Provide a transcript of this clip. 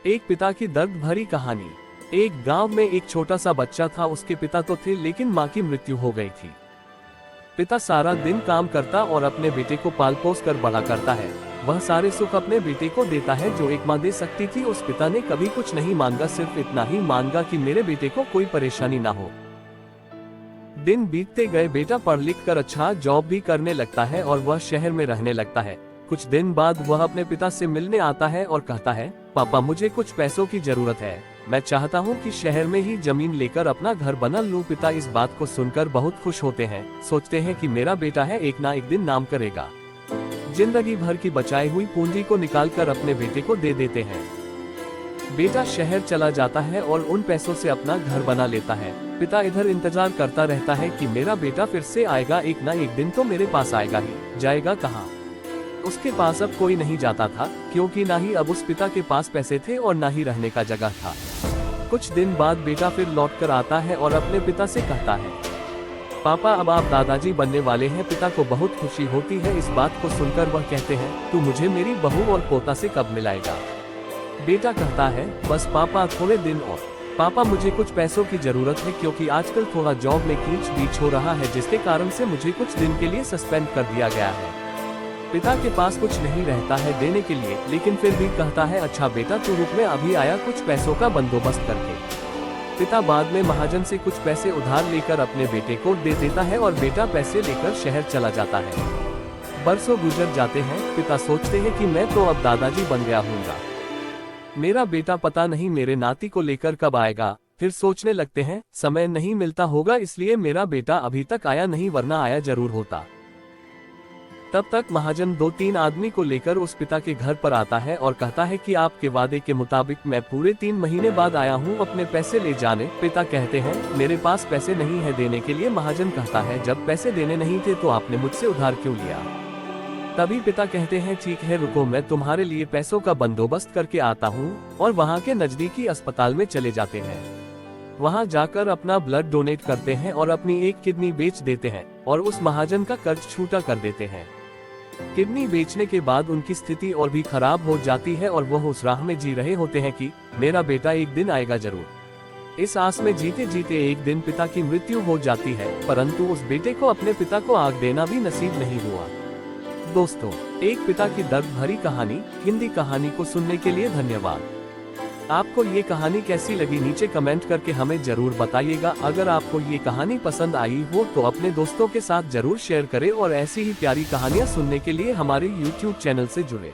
एक पिता की दर्द भरी कहानी। एक गांव में एक छोटा सा बच्चा था। उसके पिता तो थे, लेकिन माँ की मृत्यु हो गई थी। पिता सारा दिन काम करता और अपने बेटे को पाल पोस कर बड़ा करता है। वह सारे सुख अपने बेटे को देता है जो एक माँ दे सकती थी। उस पिता ने कभी कुछ नहीं मांगा, सिर्फ इतना ही मांगा कि मेरे बेटे को कोई परेशानी ना हो। दिन बीतते गए, बेटा पढ़ लिख कर अच्छा जॉब भी करने लगता है और वह शहर में रहने लगता है। कुछ दिन बाद वह अपने पिता से मिलने आता है और कहता है, पापा मुझे कुछ पैसों की जरूरत है। मैं चाहता हूँ कि शहर में ही जमीन लेकर अपना घर बना लूं। पिता इस बात को सुनकर बहुत खुश होते हैं। सोचते हैं कि मेरा बेटा है, एक ना एक दिन नाम करेगा। जिंदगी भर की बचाई हुई पूंजी को निकालकर अपने बेटे को दे देते हैं। बेटा शहर चला जाता है और उन पैसों से अपना घर बना लेता है। पिता इधर इंतजार करता रहता है कि मेरा बेटा फिर से आएगा, एक ना एक दिन तो मेरे पास आएगा ही। जाएगा कहाँ? उसके पास अब कोई नहीं जाता था, क्योंकि ना ही अब उस पिता के पास पैसे थे और ना ही रहने का जगह था। कुछ दिन बाद बेटा फिर लौट कर आता है और अपने पिता से कहता है, पापा अब आप दादाजी बनने वाले हैं। पिता को बहुत खुशी होती है। इस बात को सुनकर वह कहते हैं, तू मुझे मेरी बहू और पोता से कब मिलाएगा? बेटा कहता है, बस पापा थोड़े दिन और। पापा मुझे कुछ पैसों की जरूरत है, क्योंकि आजकल थोड़ा जॉब में खींच बीच हो रहा है, जिसके कारण से मुझे कुछ दिन के लिए सस्पेंड कर दिया गया है। पिता के पास कुछ नहीं रहता है देने के लिए, लेकिन फिर भी कहता है, अच्छा बेटा तू रुक, में अभी आया कुछ पैसों का बंदोबस्त करके। पिता बाद में महाजन से कुछ पैसे उधार लेकर अपने बेटे को दे देता है और बेटा पैसे लेकर शहर चला जाता है। बरसों गुजर जाते हैं। पिता सोचते हैं कि मैं तो अब दादाजी बन गया हूँगा, मेरा बेटा पता नहीं मेरे नाती को लेकर कब आएगा। फिर सोचने लगते हैं, समय नहीं मिलता होगा इसलिए मेरा बेटा अभी तक आया नहीं, वरना आया जरूर होता। तब तक महाजन 2-3 आदमी को लेकर उस पिता के घर पर आता है और कहता है कि आपके वादे के मुताबिक मैं पूरे 3 महीने बाद आया हूँ अपने पैसे ले जाने। पिता कहते हैं, मेरे पास पैसे नहीं है देने के लिए। महाजन कहता है, जब पैसे देने नहीं थे तो आपने मुझसे उधार क्यों लिया? तभी पिता कहते हैं, ठीक है रुको, मैं तुम्हारे लिए पैसों का बंदोबस्त करके आता हूँ। और वहाँ के नजदीकी अस्पताल में चले जाते हैं। वहाँ जाकर अपना ब्लड डोनेट करते हैं और अपनी एक किडनी बेच देते हैं और उस महाजन का कर्ज छूटा कर देते हैं। किडनी बेचने के बाद उनकी स्थिति और भी खराब हो जाती है और वह उस राह में जी रहे होते हैं कि मेरा बेटा एक दिन आएगा जरूर। इस आस में जीते जीते एक दिन पिता की मृत्यु हो जाती है, परंतु उस बेटे को अपने पिता को आग देना भी नसीब नहीं हुआ। दोस्तों, एक पिता की दर्द भरी कहानी हिंदी कहानी को सुनने के लिए धन्यवाद। आपको ये कहानी कैसी लगी नीचे कमेंट करके हमें जरूर बताइएगा। अगर आपको ये कहानी पसंद आई हो तो अपने दोस्तों के साथ जरूर शेयर करें और ऐसी ही प्यारी कहानियाँ सुनने के लिए हमारे YouTube चैनल से जुड़े।